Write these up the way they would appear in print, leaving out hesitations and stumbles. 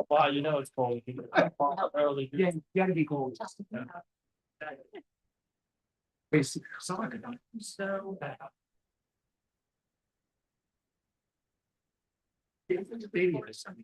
Well, you know it's cold. Early. Yeah, you gotta be cold. Basically, so. If it's a baby or something.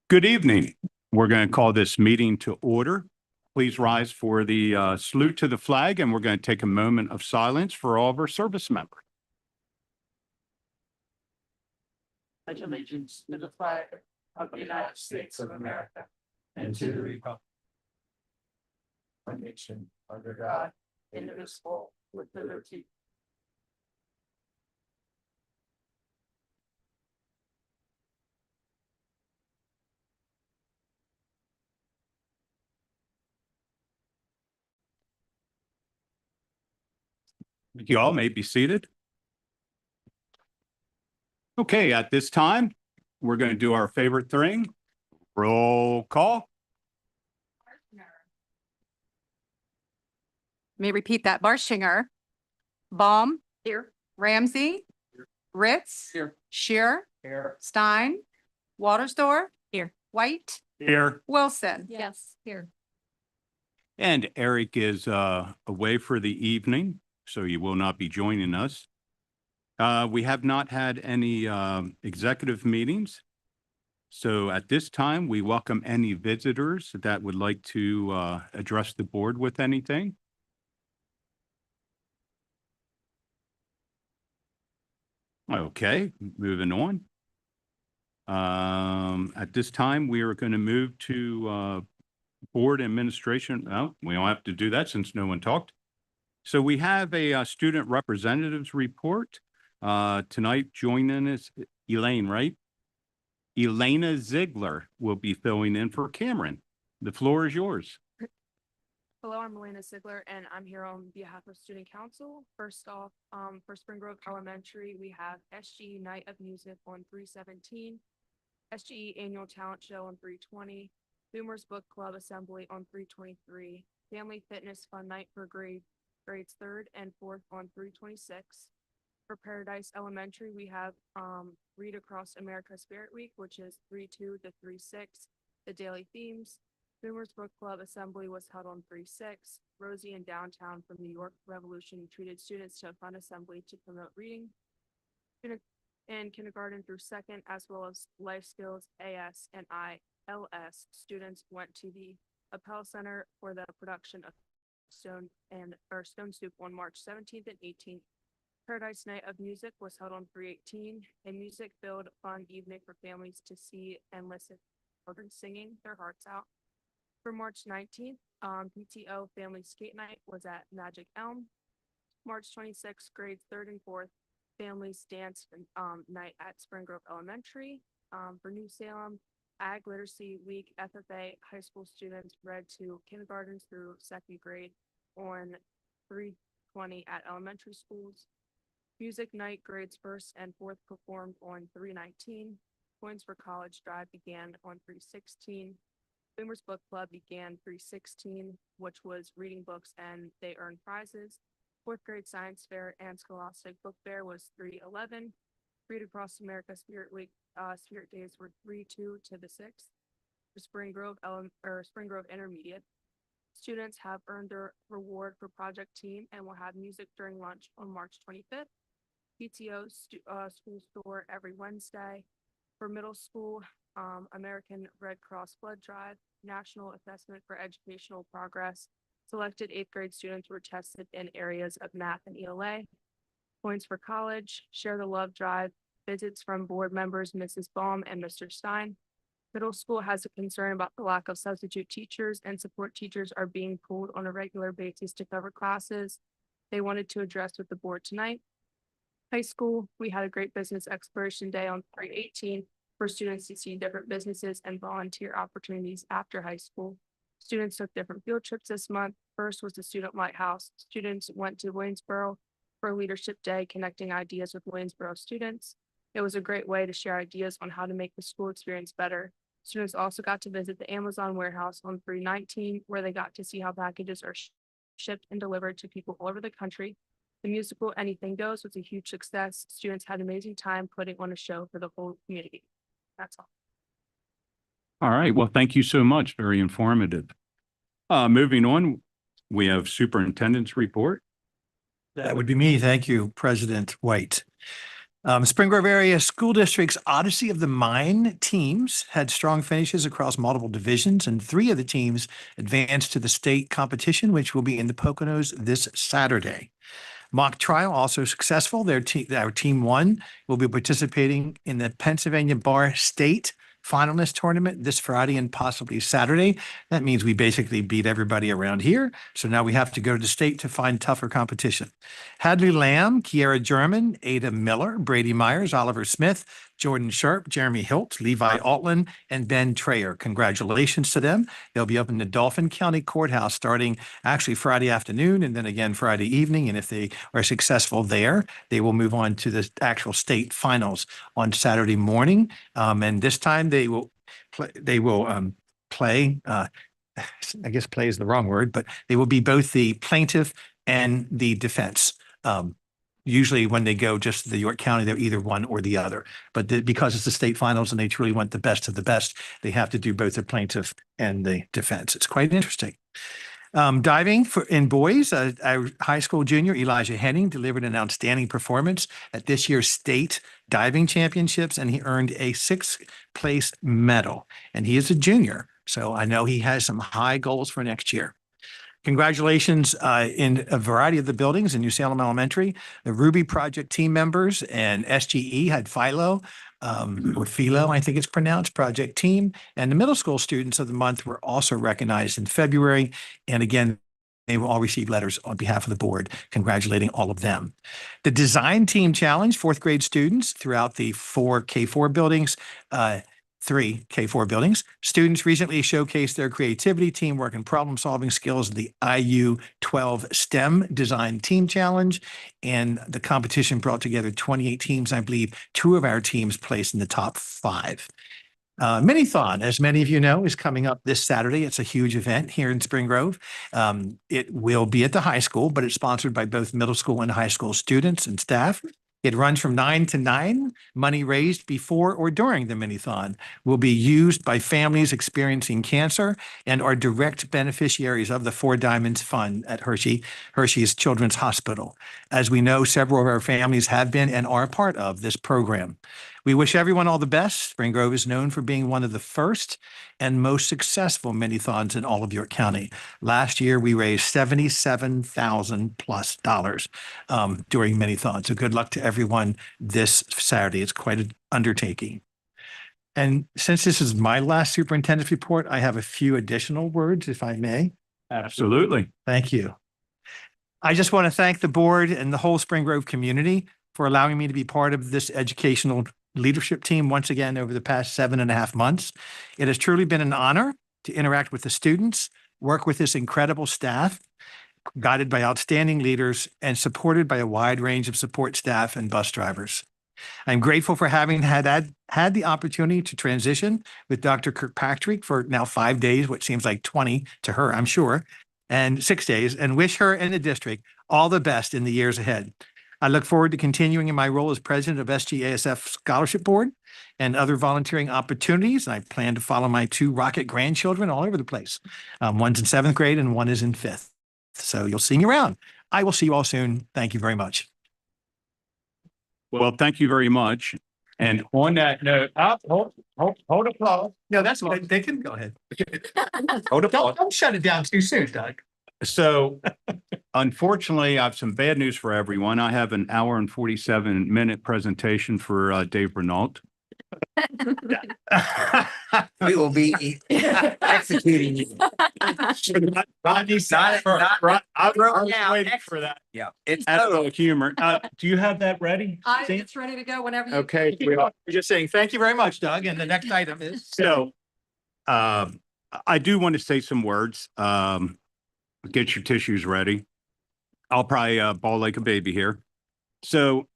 Good evening. We're going to call this meeting to order. Please rise for the salute to the flag, and we're going to take a moment of silence for all of our service members. Pledge allegiance to the flag of the United States of America and to the republic. One nation under God, indivisible, with liberty. You all may be seated. Okay, at this time, we're going to do our favorite thing. Roll call. May repeat that. Barshinger. Baum. Here. Ramsey. Ritz. Here. Shear. Here. Stein. Watersdorf. Here. White. Here. Wilson. Yes, here. And Eric is away for the evening, so you will not be joining us. We have not had any executive meetings. So at this time, we welcome any visitors that would like to address the board with anything. Okay, moving on. At this time, we are going to move to board administration. Oh, we don't have to do that since no one talked. So we have a student representatives report. Tonight joining us, Elaine, right? Elena Ziegler will be filling in for Cameron. The floor is yours. Hello, I'm Elena Sigler, and I'm here on behalf of Student Council. First off, for Spring Grove Elementary, we have SGE Night of Music on 3/17, SGE Annual Talent Show on 3/20, Boomers Book Club Assembly on 3/23, Family Fitness Fun Night for grades 3rd and 4th on 3/26. For Paradise Elementary, we have Read Across America Spirit Week, which is 3/2 to 3/6, the daily themes. Boomers Book Club Assembly was held on 3/6. Rosie in Downtown from New York Revolution treated students to a fun assembly to promote reading. In kindergarten through 2nd, as well as life skills, AS and ILS, students went to the Appel Center for the production of Stone Soup on March 17th and 18th. Paradise Night of Music was held on 3/18, a music-filled fun evening for families to see and listen to children singing their hearts out. For March 19th, PTO Family Skate Night was at Magic Elm. March 26th, grades 3rd and 4th, Families Dance Night at Spring Grove Elementary. For New Salem, Ag Literacy Week, FFA high school students read to kindergarten through 2nd grade on 3/20 at elementary schools. Music Night, grades 1st and 4th performed on 3/19. Coins for College Drive began on 3/16. Boomers Book Club began 3/16, which was reading books and they earned prizes. 4th grade Science Fair and Scholastic Book Fair was 3/11. Read Across America Spirit Week, Spirit Days were 3/2 to the 6th. For Spring Grove Intermediate, students have earned their reward for project team and will have music during lunch on March 25th. PTO school store every Wednesday. For middle school, American Red Cross Blood Drive, National Assessment for Educational Progress. Selected 8th grade students were tested in areas of math and ELA. Points for College, Share the Love Drive, visits from board members Mrs. Baum and Mr. Stein. Middle school has a concern about the lack of substitute teachers, and support teachers are being pulled on a regular basis to cover classes. They wanted to address with the board tonight. High school, we had a great business exploration day on 3/18 for students to see different businesses and volunteer opportunities after high school. Students took different field trips this month. First was the Student Lighthouse. Students went to Waynesboro for Leadership Day, connecting ideas with Waynesboro students. It was a great way to share ideas on how to make the school experience better. Students also got to visit the Amazon warehouse on 3/19, where they got to see how packages are shipped and delivered to people all over the country. The musical Anything Goes was a huge success. Students had an amazing time putting on a show for the whole community. That's all. All right. Well, thank you so much. Very informative. Moving on, we have superintendent's report. That would be me. Thank you, President White. Spring Grove Area School District's Odyssey of the Mine teams had strong finishes across multiple divisions, and 3 of the teams advanced to the state competition, which will be in the Poconos this Saturday. Mock trial also successful. Our team 1 will be participating in the Pennsylvania Bar State Finalist Tournament this Friday and possibly Saturday. That means we basically beat everybody around here. So now we have to go to the state to find tougher competition. Hadley Lamb, Kiera German, Ada Miller, Brady Myers, Oliver Smith, Jordan Sharp, Jeremy Hilt, Levi Altland, and Ben Trayer. Congratulations to them. They'll be up in the Dauphin County Courthouse starting actually Friday afternoon and then again Friday evening. And if they are successful there, they will move on to the actual state finals on Saturday morning. And this time they will play, I guess play is the wrong word, but they will be both the plaintiff and the defense. Usually when they go just to the York County, they're either one or the other. But because it's the state finals and they truly want the best of the best, they have to do both the plaintiff and the defense. It's quite interesting. Diving in boys, our high school junior Elijah Henning delivered an outstanding performance at this year's state diving championships, and he earned a 6th place medal. And he is a junior, so I know he has some high goals for next year. Congratulations in a variety of the buildings in New Salem Elementary. The Ruby Project team members and SGE had Philo, or Philo, I think it's pronounced, project team. And the middle school students of the month were also recognized in February. And again, they will all receive letters on behalf of the board congratulating all of them. The design team challenge 4th grade students throughout the 4 K4 buildings, 3 K4 buildings. Students recently showcased their creativity, teamwork, and problem-solving skills in the IU 12 STEM Design Team Challenge. And the competition brought together 28 teams. I believe 2 of our teams placed in the top 5. Minithon, as many of you know, is coming up this Saturday. It's a huge event here in Spring Grove. It will be at the high school, but it's sponsored by both middle school and high school students and staff. It runs from 9 to 9. Money raised before or during the Minithon will be used by families experiencing cancer and are direct beneficiaries of the 4 Diamonds Fund at Hershey's Children's Hospital. As we know, several of our families have been and are part of this program. We wish everyone all the best. Spring Grove is known for being one of the first and most successful Minithons in all of York County. Last year, we raised $77,000+ during Minithon. So good luck to everyone this Saturday. It's quite an undertaking. And since this is my last superintendent's report, I have a few additional words, if I may. Absolutely. Thank you. I just want to thank the board and the whole Spring Grove community for allowing me to be part of this educational leadership team once again over the past 7.5 months. It has truly been an honor to interact with the students, work with this incredible staff, guided by outstanding leaders and supported by a wide range of support staff and bus drivers. I'm grateful for having had the opportunity to transition with Dr. Kirkpatrick for now 5 days, which seems like 20 to her, I'm sure, and 6 days, and wish her and the district all the best in the years ahead. I look forward to continuing in my role as president of SGASF Scholarship Board and other volunteering opportunities. And I plan to follow my 2 rocket grandchildren all over the place. One's in 7th grade and one is in 5th. So you'll see me around. I will see you all soon. Thank you very much. Well, thank you very much. And on that note, hold applause. No, that's what they can go ahead. Hold applause. Don't shut it down too soon, Doug. So unfortunately, I have some bad news for everyone. I have an hour and 47-minute presentation for Dave Renault. We will be executing you. Rodney's I was waiting for that. Yeah. It's That's humor. Do you have that ready? Sam? It's ready to go whenever you. Okay. We're just saying, thank you very much, Doug. And the next item is. So I do want to say some words. Get your tissues ready. I'll probably bawl like a baby here. So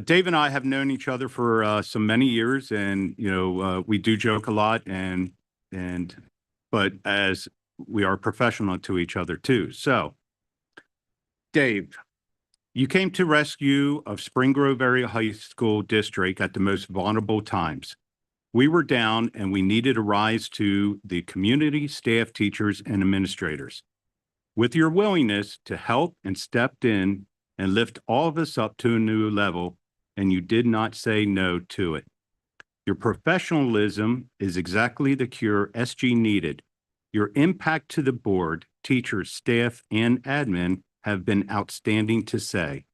Dave and I have known each other for so many years, and we do joke a lot, but as we are professional to each other too. So, Dave, you came to rescue of Spring Grove Area High School District at the most vulnerable times. We were down, and we needed a rise to the community, staff, teachers, and administrators. With your willingness to help and stepped in and lift all of us up to a new level, and you did not say no to it. Your professionalism is exactly the cure SG needed. Your impact to the board, teachers, staff, and admin have been outstanding to say.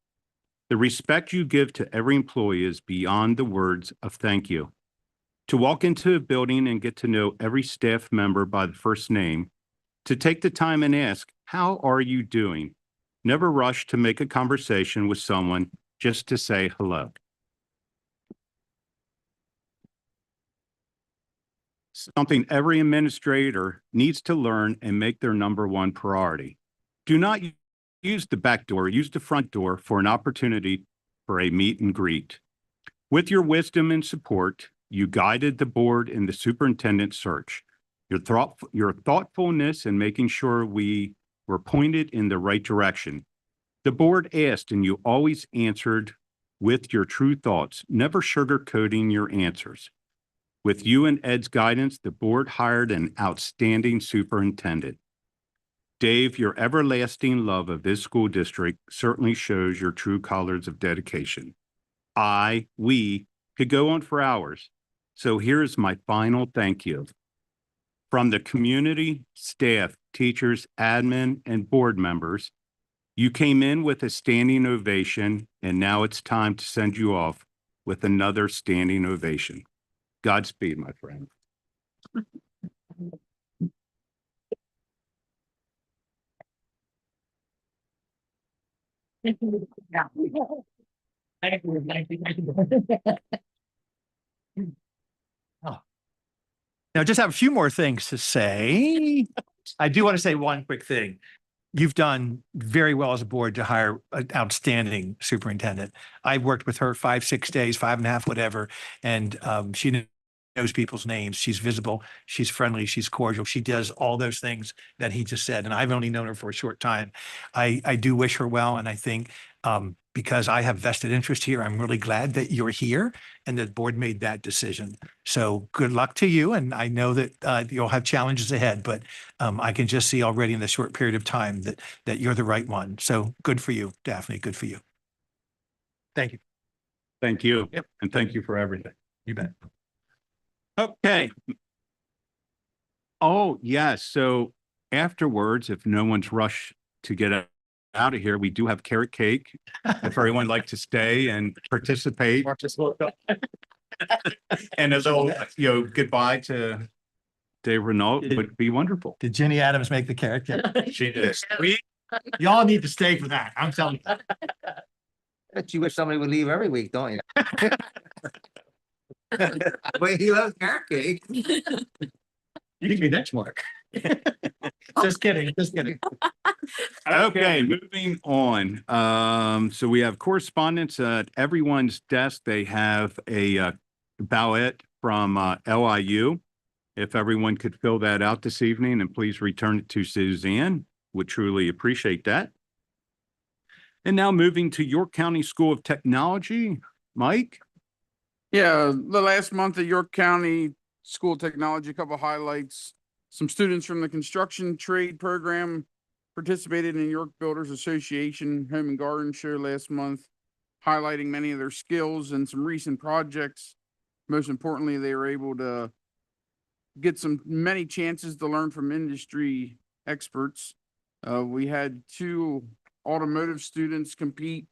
The respect you give to every employee is beyond the words of thank you. To walk into a building and get to know every staff member by the first name, to take the time and ask, how are you doing? Never rush to make a conversation with someone just to say hello. Something every administrator needs to learn and make their number one priority. Do not use the back door, use the front door for an opportunity for a meet and greet. With your wisdom and support, you guided the board in the superintendent search. Your thoughtfulness in making sure we were pointed in the right direction. The board asked and you always answered with your true thoughts, never sugarcoating your answers. With you and Ed's guidance, the board hired an outstanding superintendent. Dave, your everlasting love of this school district certainly shows your true colors of dedication. We could go on for hours. So here's my final thank you. From the community, staff, teachers, admin, and board members, you came in with a standing ovation, and now it's time to send you off with another standing ovation. Godspeed, my friend. Now, just have a few more things to say. I do want to say one quick thing. You've done very well as a board to hire an outstanding superintendent. I worked with her 5, 6 days, 5.5, whatever, and she knows people's names. She's visible. She's friendly. She's cordial. She does all those things that he just said. And I've only known her for a short time. I do wish her well. And I think because I have vested interest here, I'm really glad that you're here and that the board made that decision. So good luck to you. And I know that you'll have challenges ahead, but I can just see already in the short period of time that you're the right one. So good for you, Daphne. Good for you. Thank you. Thank you. Yep. And thank you for everything. You bet. Okay. Oh, yes. So afterwards, if no one's rushed to get out of here, we do have carrot cake. If everyone would like to stay and participate. And a little, goodbye to Dave Renault would be wonderful. Did Jenny Adams make the carrot cake? She did. Y'all need to stay for that. I'm telling you. Bet you wish somebody would leave every week, don't you? Wait, he loves carrot cake. You can be next, Mark. Just kidding. Just kidding. Okay, moving on. So we have correspondence at everyone's desk. They have a ballot from LIU. If everyone could fill that out this evening and please return it to Suzanne, would truly appreciate that. And now moving to York County School of Technology, Mike. Yeah, the last month at York County School of Technology, a couple of highlights. Some students from the construction trade program participated in York Builders Association Home and Garden Show last month, highlighting many of their skills and some recent projects. Most importantly, they were able to get many chances to learn from industry experts. We had 2 automotive students compete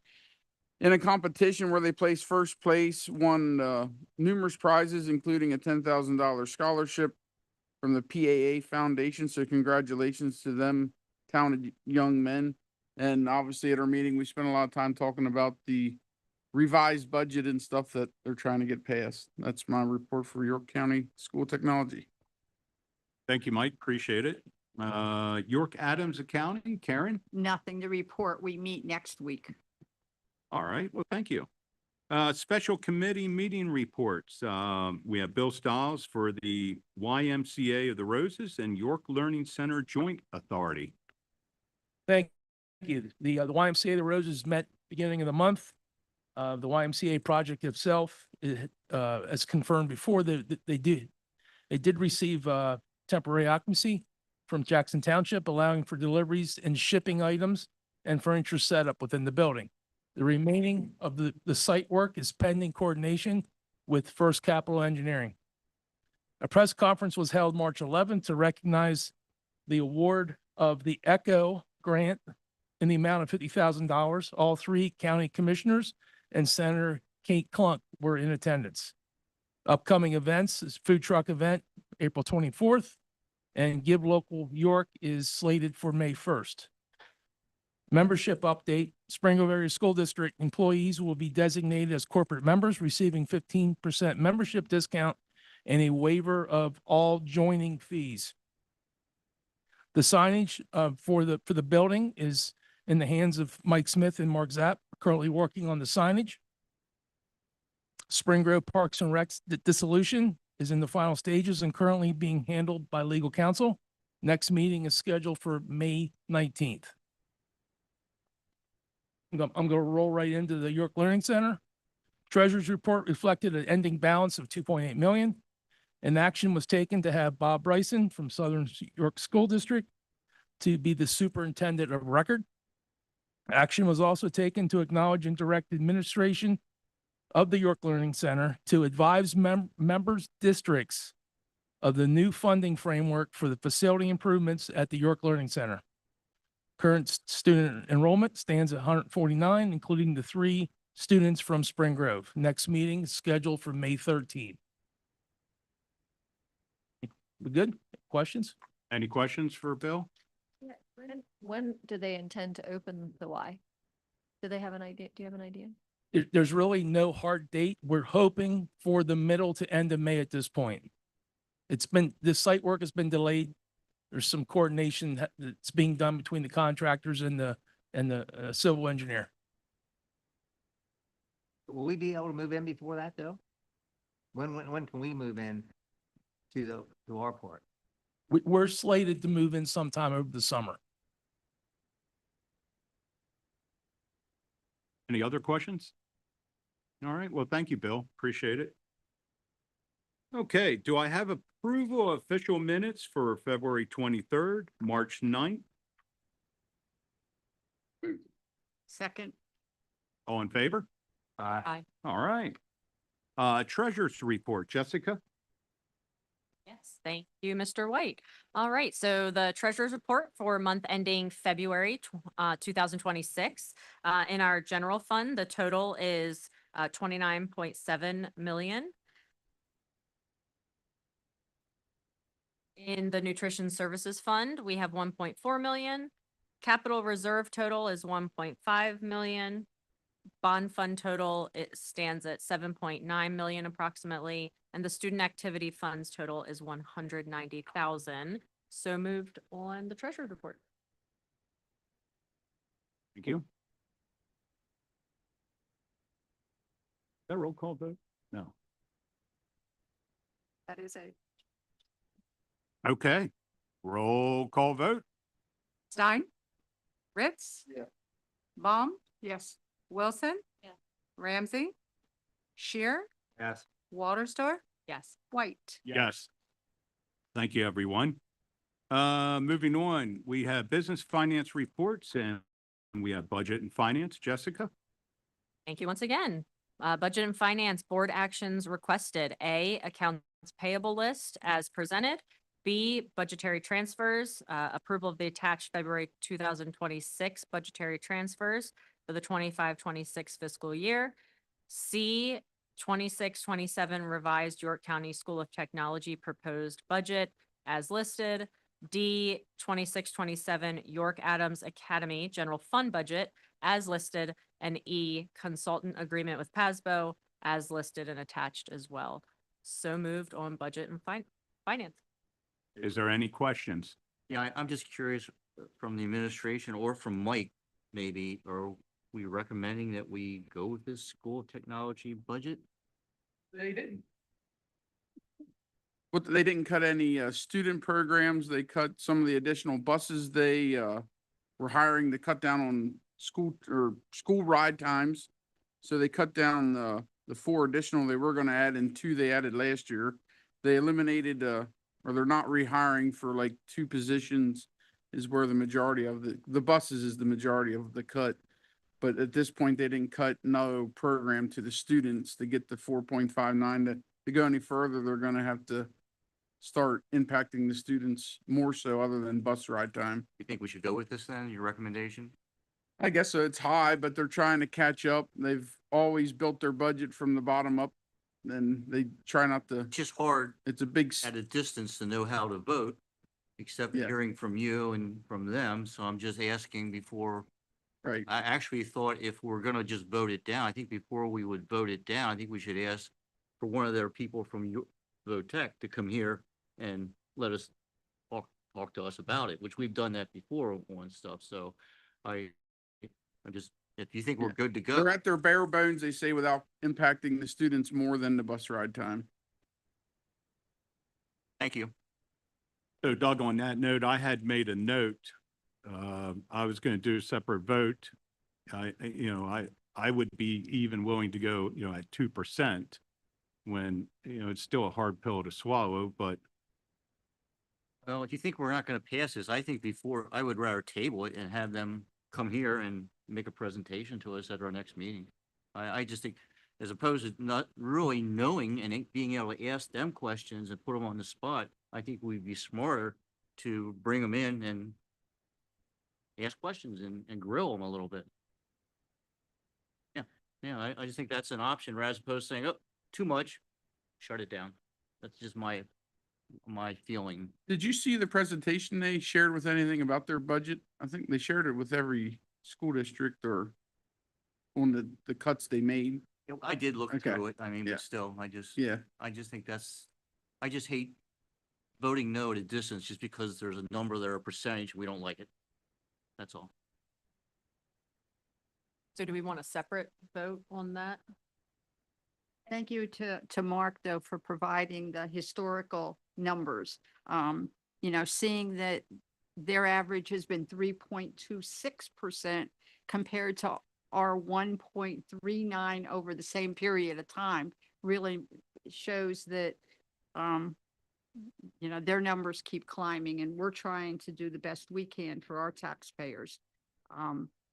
in a competition where they placed first place, won numerous prizes, including a $10,000 scholarship from the PAA Foundation. So congratulations to them, talented young men. And obviously at our meeting, we spent a lot of time talking about the revised budget and stuff that they're trying to get passed. That's my report for York County School of Technology. Thank you, Mike. Appreciate it. York Adams Accounting, Karen. Nothing to report. We meet next week. All right. Well, thank you. Special committee meeting reports. We have Bill Stiles for the YMCA of the Roses and York Learning Center Joint Authority. Thank you. The YMCA of the Roses met beginning of the month. The YMCA project itself, as confirmed before, they did receive temporary occupancy from Jackson Township, allowing for deliveries and shipping items and furniture setup within the building. The remaining of the site work is pending coordination with First Capital Engineering. A press conference was held March 11th to recognize the award of the ECHO grant in the amount of $50,000. All three county commissioners and Senator Kate Klunk were in attendance. Upcoming events is food truck event, April 24th, and Give Local York is slated for May 1st. Membership update, Spring Grove Area School District employees will be designated as corporate members, receiving 15% membership discount and a waiver of all joining fees. The signage for the building is in the hands of Mike Smith and Mark Zapp, currently working on the signage. Spring Grove Parks and Recs dissolution is in the final stages and currently being handled by legal counsel. Next meeting is scheduled for May 19th. I'm going to roll right into the York Learning Center. Treasurer's report reflected an ending balance of 2.8 million. An action was taken to have Bob Bryson from Southern York School District to be the superintendent of record. Action was also taken to acknowledge and direct administration of the York Learning Center to advise members districts of the new funding framework for the facility improvements at the York Learning Center. Current student enrollment stands at 149, including the 3 students from Spring Grove. Next meeting is scheduled for May 13th. We good? Questions? Any questions for Bill? Yeah, when do they intend to open the Y? Do they have an idea? Do you have an idea? There's really no hard date. We're hoping for the middle to end of May at this point. The site work has been delayed. There's some coordination that's being done between the contractors and the civil engineer. Will we be able to move in before that though? When can we move in to our part? We're slated to move in sometime over the summer. Any other questions? All right, well, thank you, Bill. Appreciate it. Okay, do I have approval of official minutes for February 23rd, March 9th? Second. All in favor? Aye. All right. Treasurer's report, Jessica? Yes, thank you, Mr. White. All right, so the treasurer's report for month ending February 2026. In our general fund, the total is 29.7 million. In the nutrition services fund, we have 1.4 million. Capital reserve total is 1.5 million. Bond fund total, it stands at 7.9 million approximately, and the student activity funds total is 190,000. So moved on the treasurer's report. Thank you. That roll call vote? No. That is a Okay. Roll call vote? Stein. Ritz. Yeah. Baum. Yes. Wilson. Yeah. Ramsey. Shear. Yes. Walterstor. Yes. White. Yes. Thank you, everyone. Moving on, we have business finance reports and we have budget and finance. Jessica? Thank you once again. Budget and finance board actions requested. A, accounts payable list as presented. B, budgetary transfers, approval of the attached February 2026 budgetary transfers for the 25-26 fiscal year. C, 26-27 revised York County School of Technology proposed budget as listed. D, 26-27 York Adams Academy general fund budget as listed. And E, consultant agreement with PASBO as listed and attached as well. So moved on budget and finance. Is there any questions? Yeah, I'm just curious from the administration or from Mike, maybe, are we recommending that we go with this school of technology budget? They didn't. But they didn't cut any student programs. They cut some of the additional buses. They were hiring to cut down on school ride times. So they cut down the 4 additional they were going to add and 2 they added last year. They eliminated or they're not rehiring for like 2 positions is where the majority of the buses is the majority of the cut. But at this point, they didn't cut no program to the students to get the 4.59 to go any further. They're gonna have to start impacting the students more so other than bus ride time. You think we should go with this then, your recommendation? I guess so. It's high, but they're trying to catch up. They've always built their budget from the bottom up. And they try not to, It's just hard it's a big, at a distance to know how to vote, except Yeah. hearing from you and from them. So I'm just asking before, right. I actually thought if we're gonna just vote it down, I think before we would vote it down, I think we should ask for one of their people from VoTech to come here and let us talk to us about it, which we've done that before on stuff. So I'm just, if you think we're Yeah. good to They're go, at their bare bones, they say, without impacting the students more than the bus ride time. thank you. So Doug, on that note, I had made a note. I was going to do a separate vote. I would be even willing to go, at 2% when, it's still a hard pill to swallow, but Well, if you think we're not gonna pass this, I think before, I would rather table it and have them come here and make a presentation to us at our next meeting. I just think, as opposed to not really knowing and being able to ask them questions and put them on the spot, I think we'd be smarter to bring them in and ask questions and grill them a little bit. Yeah, I just think that's an option, rather as opposed to saying, oh, too much, shut it down. That's just my feeling. Did you see the presentation they shared with anything about their budget? I think they shared it with every school district or on the cuts they made. I did look Okay. through it, I mean, Yeah. but still, I just think I just hate voting no at a distance just because there's a number there, a percentage, we don't like it. That's all. So do we want a separate vote on that? Thank you to Mark, though, for providing the historical numbers. Seeing that their average has been 3.26% compared to our 1.39 over the same period of time really shows that, their numbers keep climbing and we're trying to do the best we can for our taxpayers.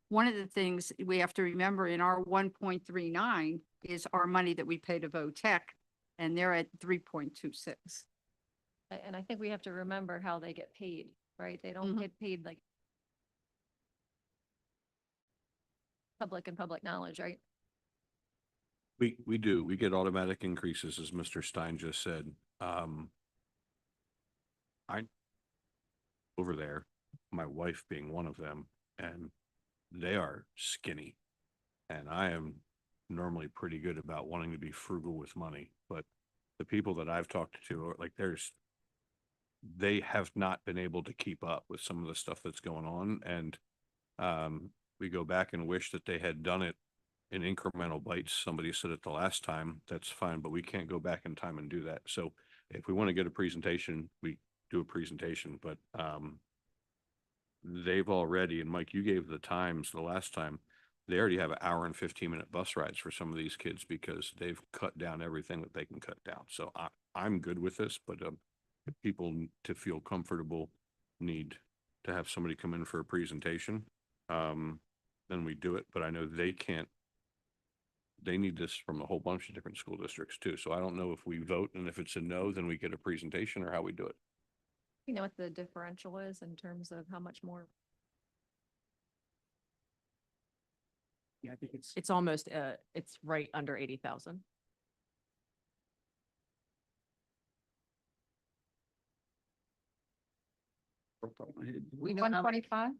One of the things we have to remember in our 1.39 is our money that we pay to VoTech, and they're at 3.26. And I think we have to remember how they get paid, right? They don't Mhm. get paid like public and public knowledge, right? We do. We get automatic increases, as Mr. Stein just said. I, over there, my wife being one of them, and they are skinny. And I am normally pretty good about wanting to be frugal with money, but the people that I've talked to are like, they have not been able to keep up with some of the stuff that's going on. And we go back and wish that they had done it in incremental bites. Somebody said it the last time, that's fine, but we can't go back in time and do that. So if we want to get a presentation, we do a presentation, but they've already, and Mike, you gave the times the last time, they already have an hour and 15-minute bus rides for some of these kids because they've cut down everything that they can cut down. So I'm good with this, but if people to feel comfortable need to have somebody come in for a presentation, then we do it. But I know they need this from a whole bunch of different school districts too. So I don't know if we vote, and if it's a no, then we get a presentation, or how we do it. You know what the differential is in terms of how much more? Yeah, I think it's. It's almost, it's right under 80,000. We know how- 125?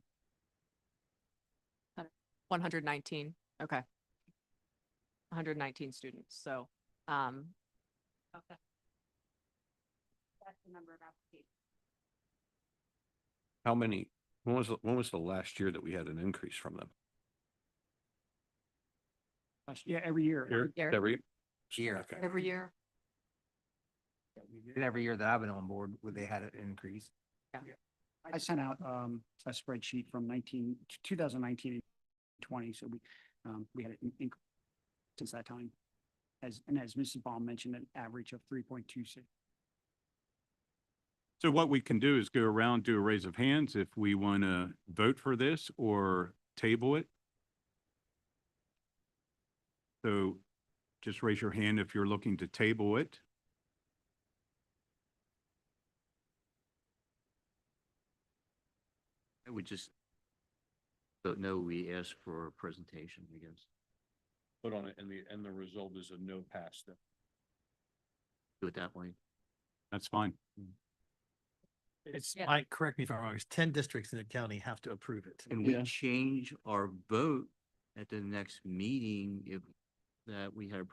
119, okay. 119 students, so, Okay. That's the number of applications. How many, when was the last year that we had an increase from them? Yeah, every year. Year. Every Year. Okay. Every year. Every year that I've been on board, where they had an increase. I sent out a spreadsheet from 2019 and 20, so we had an increase since that time. As Mrs. Baum mentioned, an average of 3.26. so what we can do is go around, do a raise of hands if we want to vote for this or table it. So just raise your hand if you're looking to table it. I would just don't know, we asked for a presentation, I guess. Put on it and the result is a no pass then. Do it that way. That's fine. It's, Yeah. Mike, correct me if I'm wrong, it's 10 districts in the county have to approve it. Can we change our vote at the next meeting if that we had a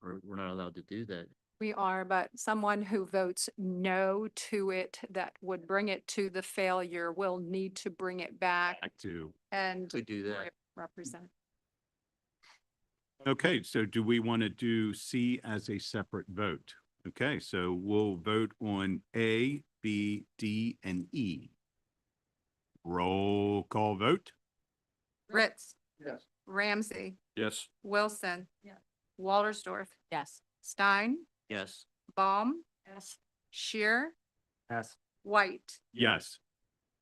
or we're not allowed to do that? We are, but someone who votes no to it, that would bring it to the failure, will need to bring it back Back to, and Could do that. represent. okay, so do we want to do C as a separate vote? Okay, so we'll vote on A, B, D, and E. Roll call vote? Ritz, Yes. Ramsey, Yes. Wilson. Yeah. Waltersdorf, Yes. Stein, Yes. Baum. Yes. Shear, Yes. White. Yes.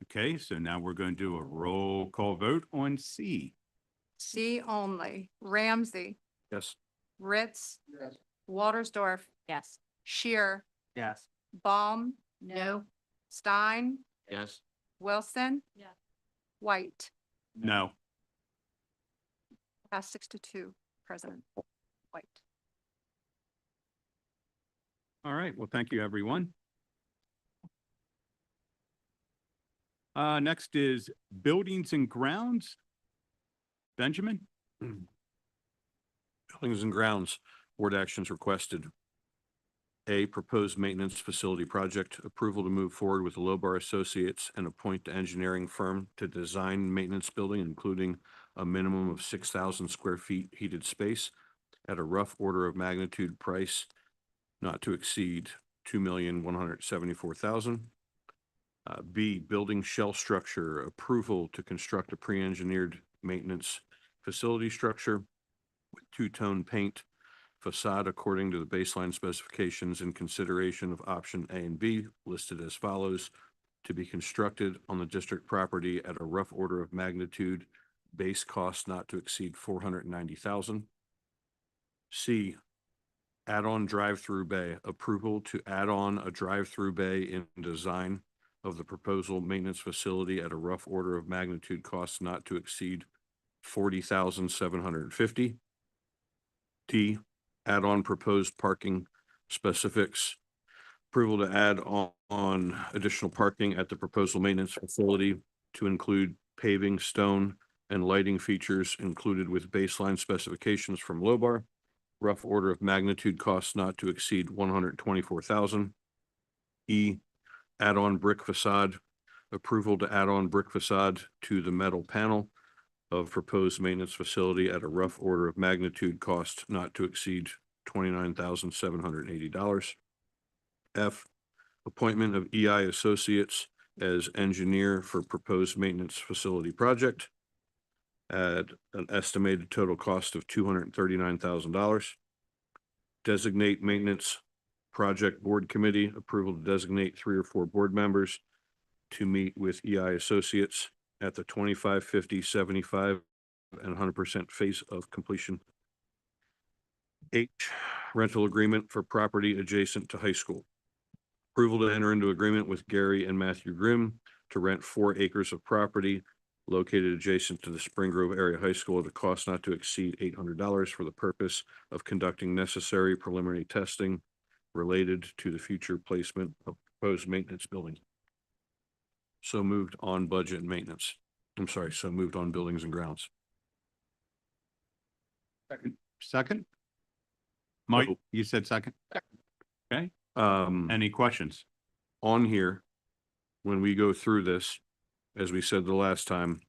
Okay, so now we're going to do a roll call vote on C. C only. Ramsey, Yes. Ritz, Yes. Waltersdorf, Yes. Shear, Yes. Baum. No. Stein, Yes. Wilson. Yeah. White. No. Pass 6-2, President White. All right, well, thank you, everyone. Next is Buildings and Grounds. Benjamin? Buildings and grounds, board actions requested. A, proposed maintenance facility project, approval to move forward with Lobar Associates and appoint the engineering firm to design maintenance building, including a minimum of 6,000 square feet heated space at a rough order of magnitude price not to exceed $2,174,000. B, building shell structure, approval to construct a pre-engineered maintenance facility structure with two-tone paint facade according to the baseline specifications in consideration of option A and B listed as follows: to be constructed on the district property at a rough order of magnitude, base cost not to exceed $490,000. C, add-on drive-through bay, approval to add on a drive-through bay in design of the proposal maintenance facility at a rough order of magnitude cost not to exceed $40,750. D, add-on proposed parking specifics, approval to add on additional parking at the proposal maintenance facility to include paving, stone, and lighting features included with baseline specifications from Lobar. Rough order of magnitude costs not to exceed $124,000. E, add-on brick facade, approval to add on brick facade to the metal panel of proposed maintenance facility at a rough order of magnitude cost not to exceed $29,780. F, appointment of EI Associates as engineer for proposed maintenance facility project at an estimated total cost of $239,000. Designate maintenance project board committee, approval to designate 3 or 4 board members to meet with EI Associates at the 25, 50, 75, and 100% phase of completion. H, rental agreement for property adjacent to high school. Approval to enter into agreement with Gary and Matthew Grimm to rent 4 acres of property located adjacent to the Spring Grove Area High School at a cost not to exceed $800 for the purpose of conducting necessary preliminary testing related to the future placement of proposed maintenance building. So moved on budget and maintenance. I'm sorry, so moved on buildings and grounds. Second? Mike, No. you said second? Okay, Um, any questions? on here, when we go through this, as we said the last time,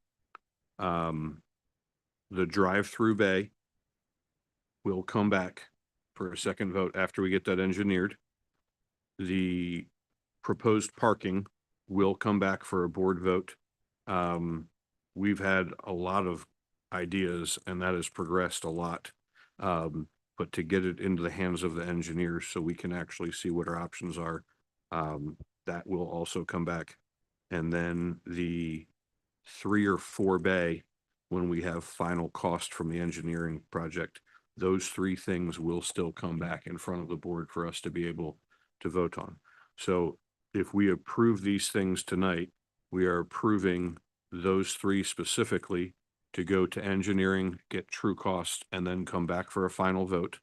the drive-through bay will come back for a second vote after we get that engineered. The proposed parking will come back for a board vote. We've had a lot of ideas and that has progressed a lot. But to get it into the hands of the engineers so we can actually see what our options are, that will also come back. And then the 3 or 4 bay, when we have final cost from the engineering project, those three things will still come back in front of the board for us to be able to vote on. So if we approve these things tonight, we are approving those three specifically to go to engineering, get true cost, and then come back for a final vote.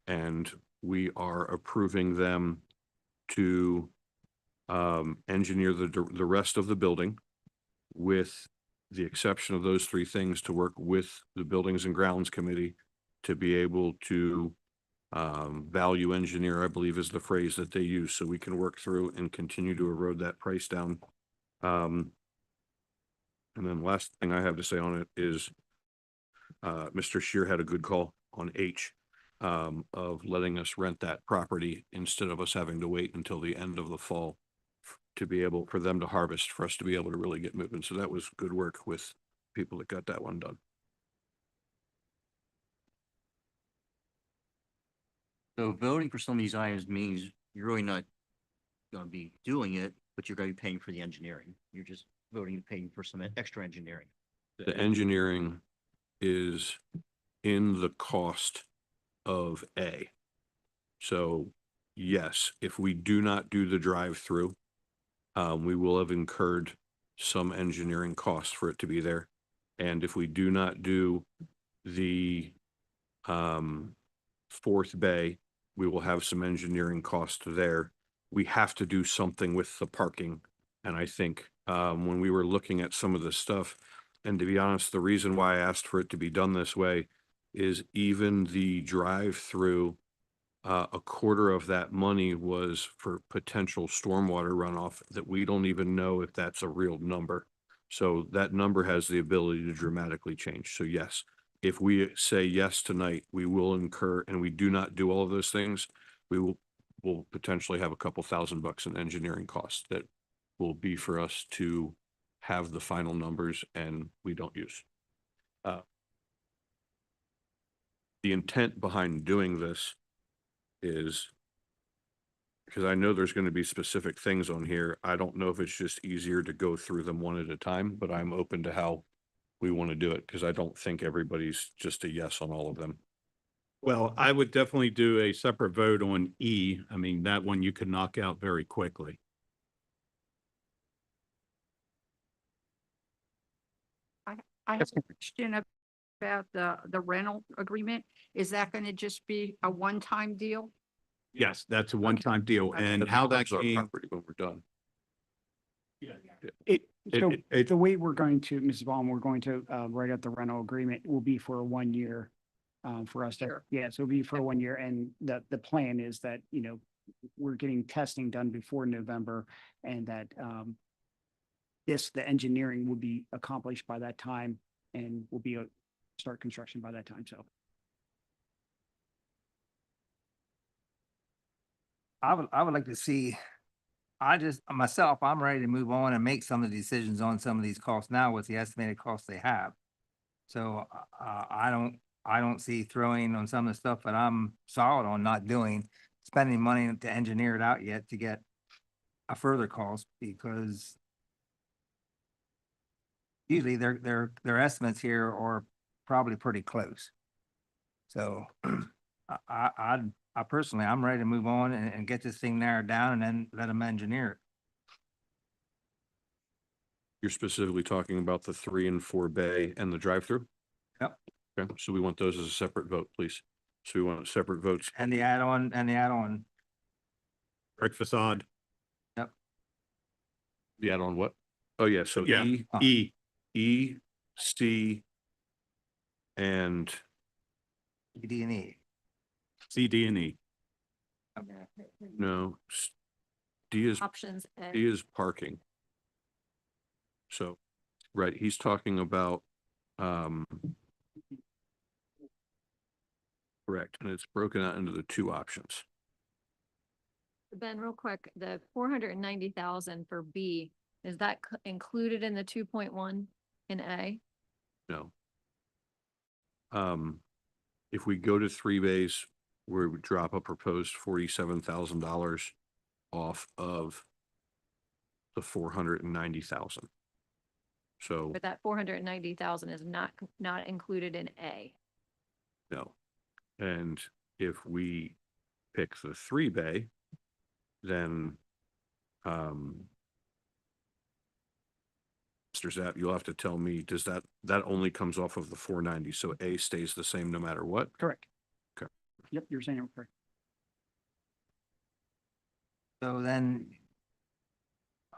And we are approving them to engineer the rest of the building, with the exception of those three things, to work with the Buildings and Grounds Committee to be able to value engineer, I believe is the phrase that they use, so we can work through and continue to erode that price down. And then last thing I have to say on it is Mr. Shear had a good call on H, of letting us rent that property instead of us having to wait until the end of the fall to be able, for them to harvest, for us to be able to really get moving. So that was good work with people that got that one done. So voting for some of these items means you're really not gonna be doing it, but you're gonna be paying for the engineering. You're just voting and paying for some extra engineering. The engineering is in the cost of A. So yes, if we do not do the drive-through, we will have incurred some engineering costs for it to be there. And if we do not do the fourth bay, we will have some engineering cost there. We have to do something with the parking. And I think when we were looking at some of this stuff, and to be honest, the reason why I asked for it to be done this way is even the drive-through, a quarter of that money was for potential stormwater runoff that we don't even know if that's a real number. So that number has the ability to dramatically change. So yes, if we say yes tonight, we will incur, and we do not do all of those things, will potentially have a couple $1,000 in engineering costs that will be for us to have the final numbers and we don't use. The intent behind doing this is, because I know there's going to be specific things on here. I don't know if it's just easier to go through them one at a time, but I'm open to how we want to do it, because I don't think everybody's just a yes on all of them. Well, I would definitely do a separate vote on E. I mean, that one you could knock out very quickly. I have a question about the rental agreement. Is that going to just be a one-time deal? Yes, that's a one-time deal. And That how that becomes our came, property when we're done. The way we're going to, Mrs. Baum, we're going to write out the rental agreement will be for 1 year. For us to, Sure. yeah, so it'll be for 1 year. And the plan is that, we're getting testing done before November, and that the engineering will be accomplished by that time, and will be start construction by that time. So I would like to see, myself, I'm ready to move on and make some of the decisions on some of these costs now with the estimated costs they have. So I don't see throwing on some of the stuff that I'm solid on not doing, spending money to engineer it out yet to get a further cost, because usually their estimates here are probably pretty close. So I personally, I'm ready to move on and get this thing narrowed down and then let them engineer it. You're specifically talking about the 3 and 4 bay and the drive-through? Yep. Okay, so we want those as a separate vote, please. So we want separate votes. And the add-on. brick facade. Yep. The add-on what? Oh, yeah, so Yeah. E, C, and D&E. C, D, and E. no, D is Options A. D is parking. So, right, he's talking about, correct, and it's broken out into the 2 options. Ben, real quick, the 490,000 for B, is that included in the 2.1 in A? No. If we go to 3 bays, we would drop a proposed $47,000 off of the 490,000. So, But that 490,000 is not included in A. no. And if we pick the 3 bay, then, Mr. Zapp, you'll have to tell me, does that only comes off of the 490? So A stays the same no matter what? Correct. Okay. Yep, you're saying it correct. So then.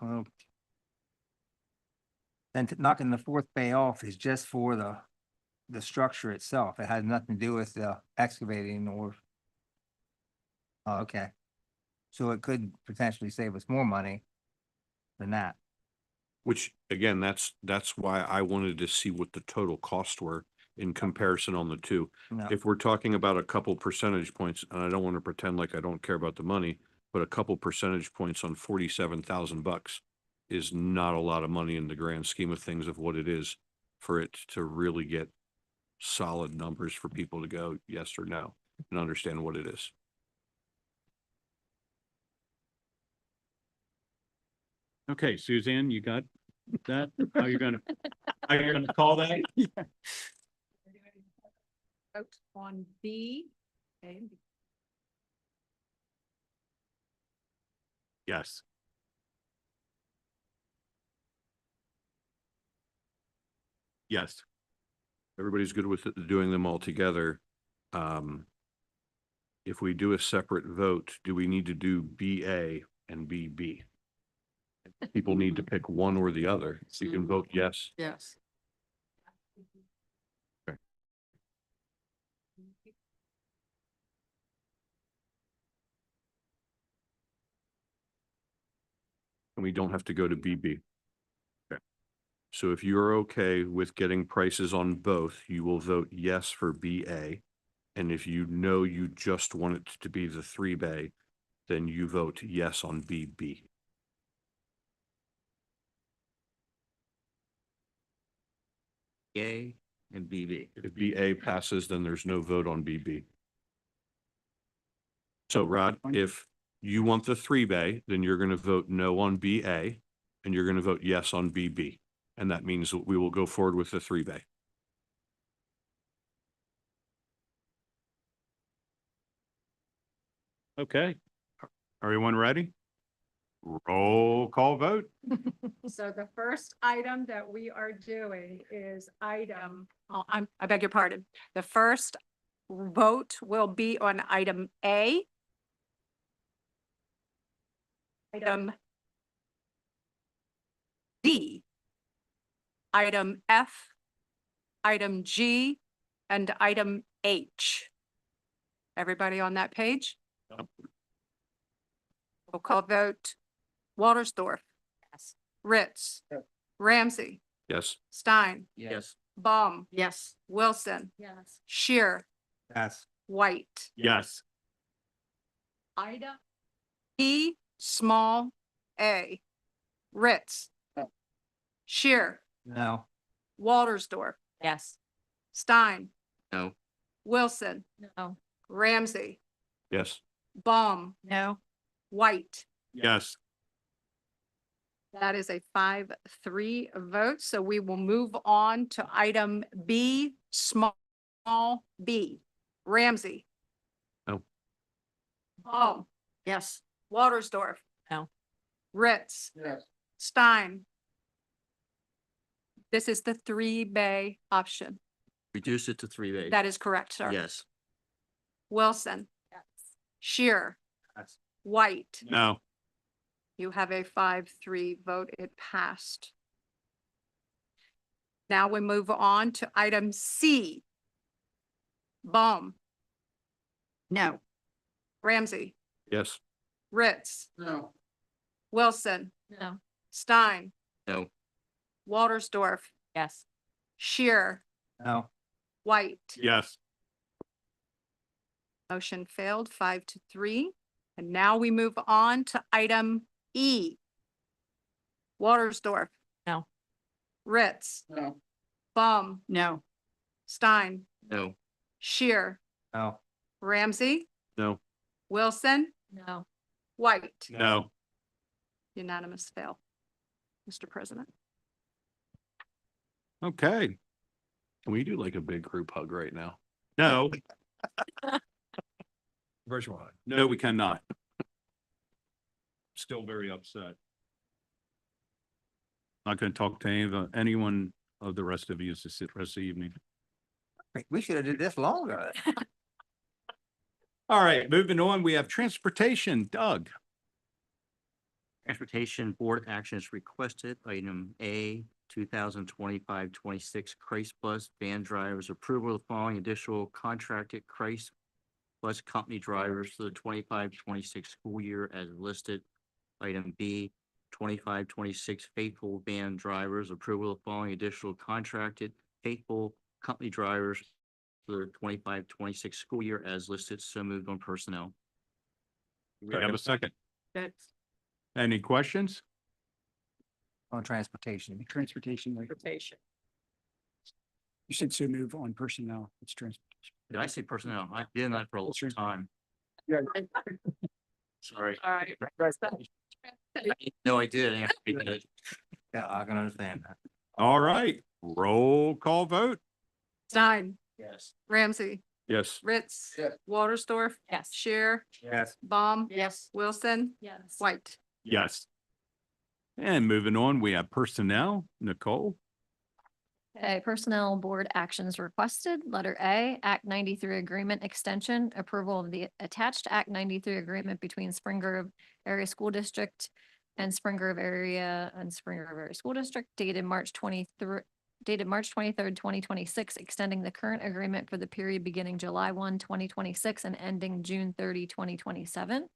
uh, Then knocking the 4th bay off is just for the structure itself. It has nothing to do with the excavating or. Oh, okay. So it could potentially save us more money than that. Which, again, that's why I wanted to see what the total costs were in comparison on the two. No, If we're talking about a couple percentage points, and I don't want to pretend like I don't care about the money, but a couple percentage points on $47,000 is not a lot of money in the grand scheme of things of what it is for it to really get solid numbers for people to go yes or no and understand what it is. Okay, Suzanne, you got that? How you're gonna call that? Vote on B. A and B. Yes. Yes. Everybody's good with doing them all together. If we do a separate vote, do we need to do BA and BB? People need to pick one or the other. So you can vote yes. Yes. And we don't have to go to BB. Okay. So if you're okay with getting prices on both, you will vote yes for BA. And if you know you just want it to be the 3 bay, then you vote yes on BB. A and BB. If BA passes, then there's no vote on BB. So Rod, if you want the 3 bay, then you're going to vote no on BA and you're going to vote yes on BB. And that means that we will go forward with the 3 bay. Okay. Everyone ready? Roll call vote. So the first item that we are doing is I beg your pardon. The first vote will be on item A. Item D. Item F. Item G, and item H. Everybody on that page? Yep. Roll call vote. Waltersdorf. Yes. Ritz. Ramsey. Yes. Stein. Yes. Baum. Yes. Wilson. Yes. Shear. yes. White. Yes. Ida. E, small, A. Ritz. Shear. No, Waltersdorf. Yes. Stein. No. Wilson. No. Ramsey. Yes. Baum. No. White. Yes. That is a 5-3 vote. So we will move on to item B, small B. Ramsey. No. Baum. Yes. Waltersdorf. No. Ritz. Yes. Stein. This is the 3-bay option. Reduce it to 3 bay. That is correct, sir. Yes. Wilson. Yes. Shear. Yes. White. No. You have a 5-3 vote. It passed. Now we move on to item C. Baum. No. Ramsey. Yes. Ritz. No. Wilson. No. Stein. No. Waltersdorf. Yes. Shear. No, White. Yes. Motion failed 5-3. And now we move on to item E. Waltersdorf. No. Ritz. no, Baum. No. Stein. No. Shear. no, Ramsey. No. Wilson. No. White. No. Unanimous fail. Mr. President. Okay. Can we do like a big group hug right now? No. Version one. No, we cannot. Still very upset. Not going to talk to anyone of the rest of you this rest of the evening. We should have did this longer. All right, moving on, we have transportation. Doug. Transportation Board actions requested, item A, 2025-26 Christ Bus van drivers approval of following additional contracted Christ Bus company drivers for the 25-26 school year as listed. Item B, 25-26 Faithful van drivers approval of following additional contracted Faithful company drivers for the 25-26 school year as listed. So moved on personnel. Do I have a second? That's Any questions? On transportation. Transportation, like, rotation. you said so move on personnel. It's transportation. Did I say personnel? I did that for a long Sure. time. Yeah. Sorry. All right. No, I did. Yeah, because Yeah, I can understand that. All right, roll call vote. Stein, yes. Ramsey, Yes. Ritz. Yes. Walterstorff. Yes. Shear, Yes. Baum. Yes. Wilson, Yes. White. Yes. And moving on, we have personnel. Nicole. Okay, Personnel Board actions requested. Letter A, Act 93 Agreement Extension, approval of the attached Act 93 agreement between Spring Grove Area School District and Spring Grove Area School District dated March 23rd, 2026, extending the current agreement for the period beginning July 1, 2026 and ending June 30, 2027.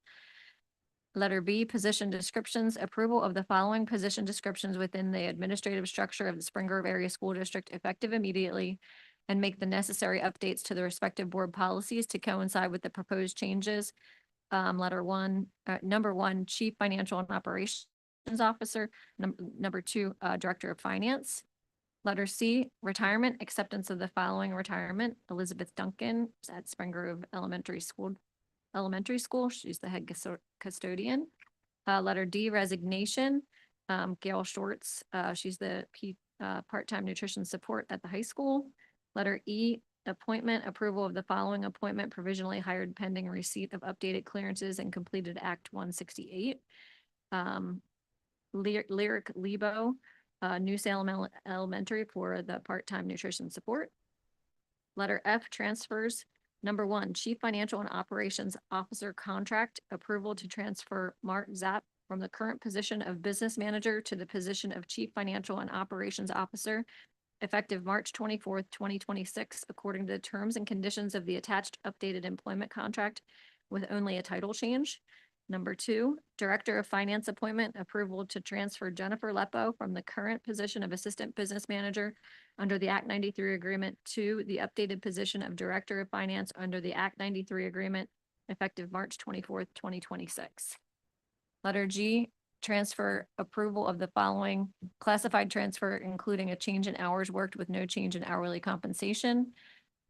Letter B, position descriptions, approval of the following position descriptions within the administrative structure of the Spring Grove Area School District effective immediately and make the necessary updates to the respective board policies to coincide with the proposed changes. Number one, Chief Financial and Operations Officer. Number two, Director of Finance. Letter C, retirement, acceptance of the following retirement. Elizabeth Duncan is at Spring Grove Elementary School. She's the head custodian. Letter D, resignation. Gail Shorts, she's the part-time nutrition support at the high school. Letter E, appointment, approval of the following appointment provisionally hired pending receipt of updated clearances and completed Act 168. Lyric Lebo, New Salem Elementary for the part-time nutrition support. Letter F, transfers. Number one, Chief Financial and Operations Officer contract approval to transfer Mark Zapp from the current position of Business Manager to the position of Chief Financial and Operations Officer effective March 24th, 2026, according to the terms and conditions of the attached updated employment contract with only a title change. Number two, Director of Finance appointment approval to transfer Jennifer Lepo from the current position of Assistant Business Manager under the Act 93 agreement to the updated position of Director of Finance under the Act 93 agreement effective March 24th, 2026. Letter G, transfer approval of the following classified transfer, including a change in hours worked with no change in hourly compensation.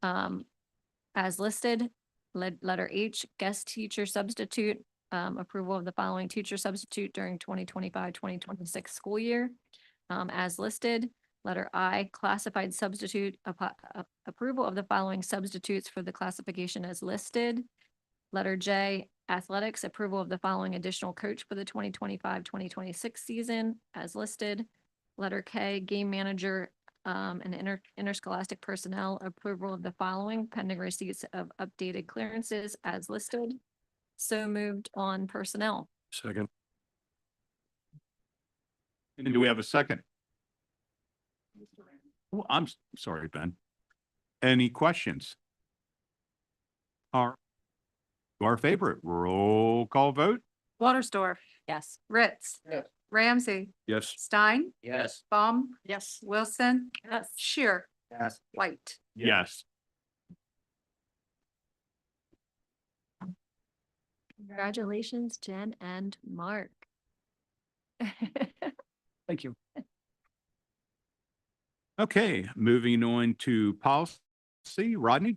As listed. Letter H, guest teacher substitute, approval of the following teacher substitute during 2025-2026 school year. As listed. Letter I, classified substitute, approval of the following substitutes for the classification as listed. Letter J, athletics, approval of the following additional coach for the 2025-2026 season as listed. Letter K, game manager, and interscholastic personnel, approval of the following pending receipts of updated clearances as listed. So moved on personnel. Second. And do we have a second? Oh, I'm sorry, Ben. Any questions? Our favorite roll call vote? Walterstorff, Yes. Ritz. Yes. Ramsey, Yes. Stein, Yes. Baum, Yes. Wilson, Yes. Shear, Yes. White. Yes. Congratulations, Jen and Mark. Thank you. Okay, moving on to policy. Rodney?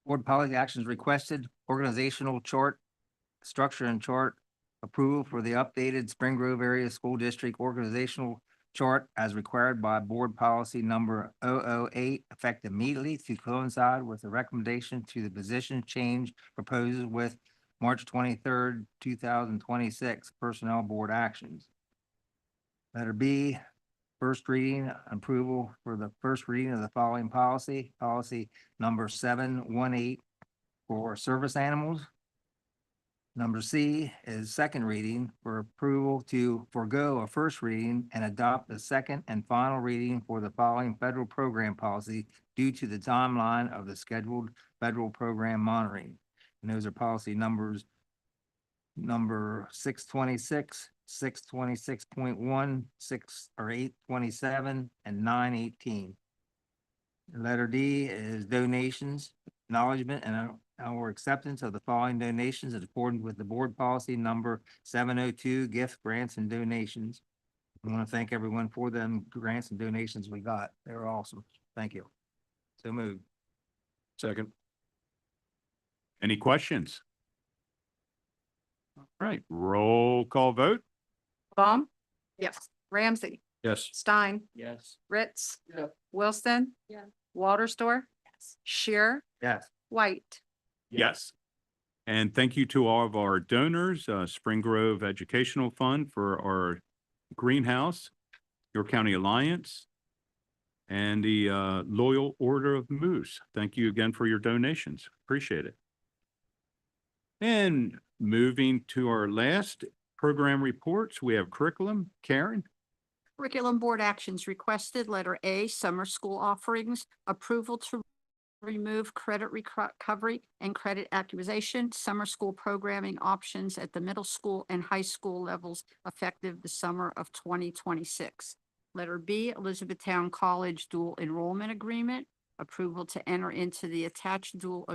Board policy actions requested, organizational chart, structure and chart, approval for the updated Spring Grove Area School District organizational chart as required by Board Policy Number 008, effective immediately to coincide with the recommendation to the position change proposed with March 23rd, 2026 Personnel Board actions. Letter B, first reading approval for the first reading of the following policy, policy number 718 for service animals. Number C is second reading for approval to forego a first reading and adopt a second and final reading for the following federal program policy due to the timeline of the scheduled federal program monitoring. And those are policy numbers number 626, 626.1, 827, and 918. Letter D is donations, acknowledgement and our acceptance of the following donations in accordance with the board policy number 702, gifts, grants, and donations. I want to thank everyone for them grants and donations we got. They were awesome. Thank you. So moved. Second. Any questions? All right, roll call vote. Baum? Yes. Ramsey? Yes. Stein? Yes. Ritz? Yeah. Wilson? Yeah. Walterstor? Yes. Shear? Yes. White? Yes. And thank you to all of our donors, Spring Grove Educational Fund for our greenhouse, York County Alliance, and the Loyal Order of Moose. Thank you again for your donations. Appreciate it. And moving to our last program reports, we have curriculum. Karen? Curriculum Board actions requested. Letter A, summer school offerings, approval to remove credit recovery and credit acquisition, summer school programming options at the middle school and high school levels effective the summer of 2026. Letter B, Elizabethtown College dual enrollment agreement, approval to enter into the attached dual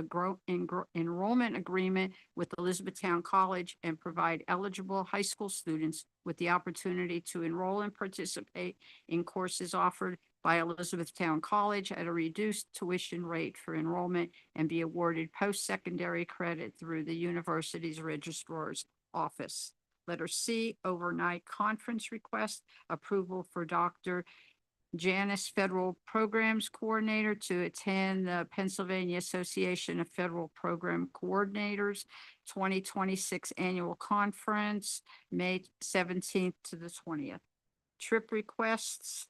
enrollment agreement with Elizabethtown College and provide eligible high school students with the opportunity to enroll and participate in courses offered by Elizabethtown College at a reduced tuition rate for enrollment and be awarded post-secondary credit through the university's registrar's office. Letter C, overnight conference request, approval for Dr. Janice Federal Programs Coordinator to attend the Pennsylvania Association of Federal Program Coordinators 2026 Annual Conference, May 17th to the 20th. Trip requests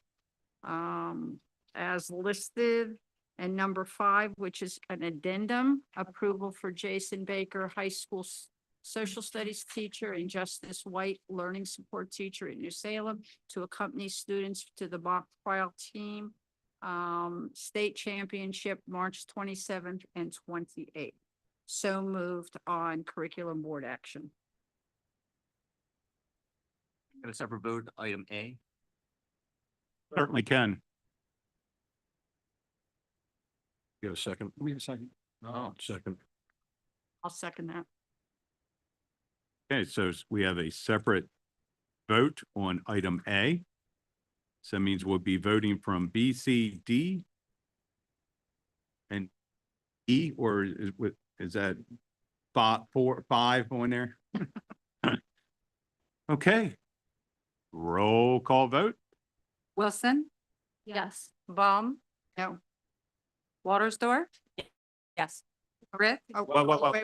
as listed. And number 5, which is an addendum, approval for Jason Baker, high school social studies teacher and Justice White, learning support teacher at New Salem, to accompany students to the mock trial team state championship, March 27th and 28th. So moved on curriculum board action. Got a separate vote, item A. Certainly can. You have a second? We have a second. Oh, Second. I'll second that. Okay, so we have a separate vote on item A. So that means we'll be voting from B, C, D, and E, or is that 5 on there? Okay. Roll call vote. Wilson? Yes. Baum? No. Waltersdorf? Yes. Rick? Oh, Whoa. wait.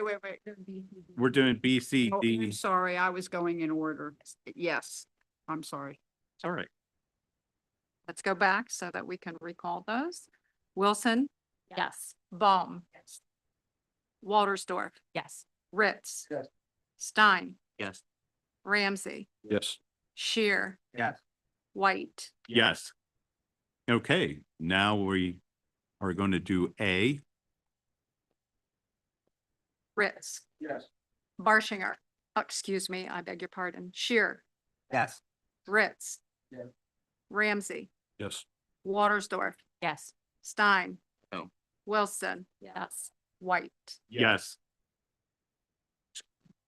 We're doing B, C, Oh, D. I'm sorry, I was going in order. Yes, I'm sorry. All right. Let's go back so that we can recall those. Wilson? Yes. Baum? Waltersdorf? Yes. Ritz? Yes. Stein? yes. Ramsey? Yes. Shear? Yes. White? Yes. Okay, now we are going to do A. Ritz? Yes. Barshinger? Excuse me, I beg your pardon. Shear? Yes. Ritz? Yes. Ramsey? Yes. Waltersdorf? Yes. Stein? No. Wilson? Yes. White? Yes.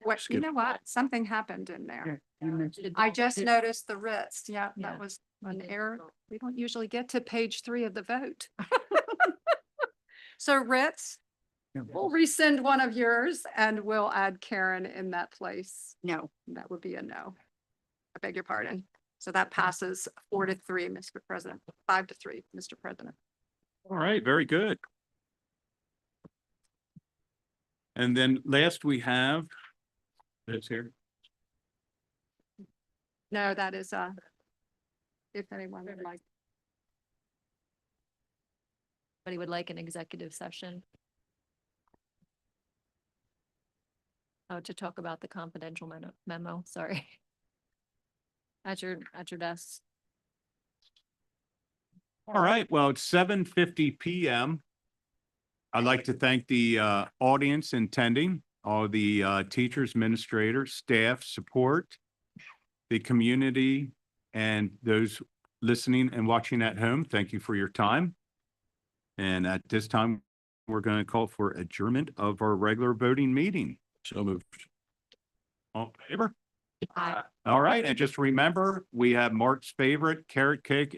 What, you Skip. know what? Something happened in there. You mentioned- I just noticed the Ritz. Yeah, Yeah. that was an error. We don't usually get to page 3 of the vote. So Ritz, Yeah. we'll rescind one of yours and we'll add Karen in that place. No, that would be a no. I beg your pardon. So that passes 4-3, Mr. President, 5-3, Mr. President. All right, very good. And then last we have this here. No, that is, if anyone would like. Anybody would like an executive session? Oh, to talk about the confidential memo, sorry. At your desk. All right, well, it's 7:50 PM. I'd like to thank the audience attending, all the teachers, administrators, staff, support, the community, and those listening and watching at home. Thank you for your time. And at this time, we're going to call for adjournment of our regular voting meeting. So moved. All in favor? Aye. All right, and just remember, we have Mark's favorite carrot cake